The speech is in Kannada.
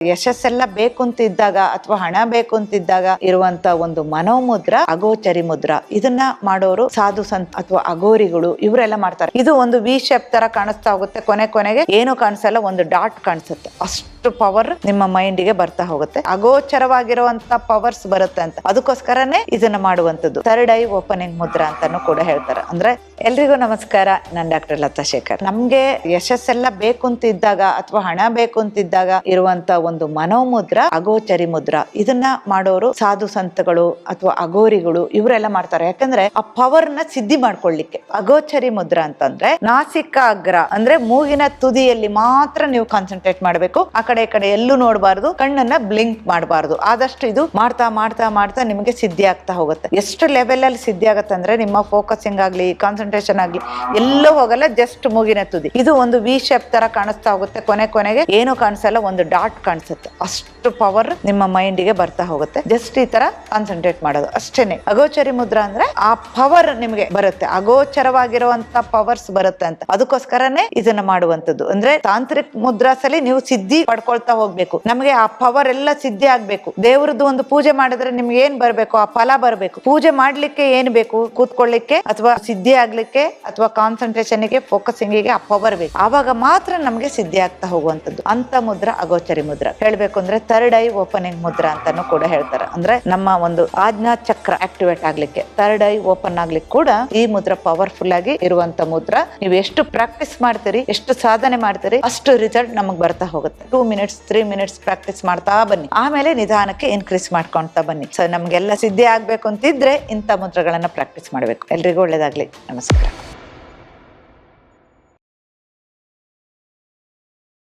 ಯಶಸ್ಸೆಲ್ಲ ಬೇಕು ಅಂತ ಇದ್ದಾಗ ಅಥವಾ ಹಣ ಬೇಕು ಅಂತಿದ್ದಾಗ ಇರುವಂತ ಒಂದು ಮನೋಮುದ್ರ ಅಗೋಚರಿ ಮುದ್ರ. ಇದನ್ನ ಮಾಡೋರು ಸಾಧು ಸಂತ ಅಥವಾ ಅಗೋರಿಗಳು ಇವರೆಲ್ಲ ಮಾಡ್ತಾರೆ. ಇದು ಒಂದು ವಿ ಶೇಪ್ ತರ ಕಾಣಿಸ್ತಾ ಹೋಗುತ್ತೆ, ಕೊನೆಗೆ ಏನು ಕಾಣಿಸಲ್ಲ, ಒಂದು ಡಾಟ್ ಕಾಣಿಸುತ್ತೆ. ಅಷ್ಟು ಪವರ್ ನಿಮ್ಮ ಮೈಂಡ್ ಗೆ ಬರ್ತಾ ಹೋಗುತ್ತೆ, ಅಗೋಚರವಾಗಿರುವಂತ ಪವರ್ಸ್ ಬರುತ್ತೆ ಅಂತ. ಅದಕ್ಕೋಸ್ಕರನೇ ಇದನ್ನ ಮಾಡುವಂತದ್ದು ಥರ್ಡ್ ಐ ಓಪನಿಂಗ್ ಮುದ್ರ ಅಂತಾನು ಕೂಡ ಹೇಳ್ತಾರೆ. ಅಂದ್ರೆ ಎಲ್ರಿಗೂ ನಮಸ್ಕಾರ, ನಾನು ಡಾಕ್ಟರ್ ಲತಾ ಶೇಖರ್. ನಮ್ಗೆ ಯಶಸ್ಸೆಲ್ಲ ಬೇಕು ಅಂತ ಇದ್ದಾಗ ಅಥವಾ ಹಣ ಬೇಕು ಅಂತಿದ್ದಾಗ ಇರುವಂತ ಒಂದು ಮನೋಮುದ್ರ ಅಗೋಚರಿ ಮುದ್ರ. ಇದನ್ನ ಮಾಡೋರು ಸಾಧು ಸಂತಗಳು ಅಥವಾ ಅಗೋರಿಗಳು ಇವರೆಲ್ಲ ಮಾಡ್ತಾರೆ. ಯಾಕಂದ್ರೆ ಆ ಪವರ್ ನ ಸಿದ್ಧಿ ಮಾಡ್ಕೊಳ್ಳಿಕ್ಕೆ. ಅಗೋಚರಿ ಮುದ್ರ ಅಂತಂದ್ರೆ ನಾಸಿಕಾಗ್ರ ಅಂದ್ರೆ ಮೂಗಿನ ತುದಿಯಲ್ಲಿ ಮಾತ್ರ ನೀವು ಕಾನ್ಸಂಟ್ರೇಟ್ ಮಾಡ್ಬೇಕು, ಆ ಕಡೆ ಈ ಕಡೆ ಎಲ್ಲೂ ನೋಡಬಾರ್ದು, ಕಣ್ಣನ್ನ ಬ್ಲಿಂಕ್ ಮಾಡಬಾರ್ದು. ಆದಷ್ಟು ಇದು ಮಾಡ್ತಾ ಮಾಡ್ತಾ ಮಾಡ್ತಾ ನಿಮಗೆ ಸಿದ್ಧಿ ಆಗ್ತಾ ಹೋಗುತ್ತೆ. ಎಷ್ಟು ಲೆವೆಲ್ ಅಲ್ಲಿ ಸಿದ್ಧಿ ಆಗುತ್ತೆ ಅಂದ್ರೆ ನಿಮ್ಮ ಫೋಕಸಿಂಗ್ ಆಗ್ಲಿ, ಕಾನ್ಸಂಟ್ರೇಷನ್ ಆಗ್ಲಿ ಎಲ್ಲೂ ಹೋಗಲ್ಲ, ಜಸ್ಟ್ ಮೂಗಿನ ತುದಿ. ಇದು ಒಂದು ವಿ ಶೇಪ್ ತರ ಕಾಣಿಸ್ತಾ ಹೋಗುತ್ತೆ, ಕೊನೆಗೆ ಏನು ಕಾಣಿಸಲ್ಲ, ಒಂದು ಡಾಟ್ ಕಾಣಿಸುತ್ತೆ. ಅಷ್ಟು ಪವರ್ ನಿಮ್ಮ ಮೈಂಡ್ ಗೆ ಬರ್ತಾ ಹೋಗುತ್ತೆ. ಜಸ್ಟ್ ಈ ತರ ಕಾನ್ಸಂಟ್ರೇಟ್ ಮಾಡೋದು ಅಷ್ಟೇನೆ. ಅಗೋಚರಿ ಮುದ್ರ ಅಂದ್ರೆ ಆ ಪವರ್ ನಿಮಗೆ ಬರುತ್ತೆ, ಅಗೋಚರವಾಗಿರುವಂತ ಪವರ್ಸ್ ಬರುತ್ತೆ ಅಂತ. ಅದಕ್ಕೋಸ್ಕರನೇ ಇದನ್ನ ಮಾಡುವಂತದ್ದು. ಅಂದ್ರೆ ತಾಂತ್ರಿಕ ಮುದ್ರಾಸಲ್ಲಿ ನೀವು ಸಿದ್ಧಿ ಪಡ್ಕೊಳ್ತಾ ಹೋಗ್ಬೇಕು. ನಮಗೆ ಆ ಪವರ್ ಎಲ್ಲ ಸಿದ್ಧಿ ಆಗ್ಬೇಕು. ದೇವ್ರದ್ದು ಒಂದು ಪೂಜೆ ಮಾಡಿದ್ರೆ ನಿಮ್ಗೆ ಏನ್ ಬರ್ಬೇಕು, ಆ ಫಲ ಬರ್ಬೇಕು. ಪೂಜೆ ಮಾಡ್ಲಿಕ್ಕೆ ಏನ್ ಬೇಕು, ಕೂತ್ಕೊಳ್ಳಿಕ್ಕೆ ಅಥವಾ ಸಿದ್ಧಿ ಆಗ್ಲಿಕ್ಕೆ ಅಥವಾ ಕಾನ್ಸಂಟ್ರೇಷನ್ ಗೆ, ಫೋಕಸಿಂಗ್ ಗೆ ಆ ಪವರ್ ಬೇಕು. ಆವಾಗ ಮಾತ್ರ ನಮ್ಗೆ ಸಿದ್ಧಿ ಆಗ್ತಾ ಹೋಗುವಂತದ್ದು. ಅಂತ ಮುದ್ರ ಅಗೋಚರಿ ಮುದ್ರ. ಹೇಳ್ಬೇಕು ಅಂದ್ರೆ ಥರ್ಡ್ ಐ ಓಪನಿಂಗ್ ಮುದ್ರ ಅಂತಾನು ಕೂಡ ಹೇಳ್ತಾರೆ. ಅಂದ್ರೆ ನಮ್ಮ ಒಂದು ಆಜ್ಞಾ ಚಕ್ರ ಆಕ್ಟಿವೇಟ್ ಆಗ್ಲಿಕ್ಕೆ, ಥರ್ಡ್ ಐ ಓಪನ್ ಆಗ್ಲಿಕ್ಕೆ ಕೂಡ ಈ ಮುದ್ರ ಪವರ್ಫುಲ್ ಆಗಿ ಇರುವಂತ ಮುದ್ರ. ನೀವು ಎಷ್ಟು ಪ್ರಾಕ್ಟೀಸ್ ಮಾಡ್ತೀರಿ, ಎಷ್ಟು ಸಾಧನೆ ಮಾಡ್ತೀರಿ, ಅಷ್ಟು ರಿಸಲ್ಟ್ ನಮಗ್ ಬರ್ತಾ ಹೋಗುತ್ತೆ. 2 minutes 3 minutes ಪ್ರಾಕ್ಟೀಸ್ ಮಾಡ್ತಾ ಬನ್ನಿ, ಆಮೇಲೆ ನಿಧಾನಕ್ಕೆ ಇನ್ಕ್ರೀಸ್ ಮಾಡ್ಕೊಂತಾ ಬನ್ನಿ. ಸೊ ನಮ್ಗೆಲ್ಲ ಸಿದ್ಧಿ ಆಗ್ಬೇಕು ಅಂತಿದ್ರೆ ಇಂಥ ಮುದ್ರಗಳನ್ನ ಪ್ರಾಕ್ಟೀಸ್ ಮಾಡ್ಬೇಕು. ಎಲ್ರಿಗೂ ಒಳ್ಳೇದಾಗ್ಲಿ. ನಮಸ್ಕಾರ.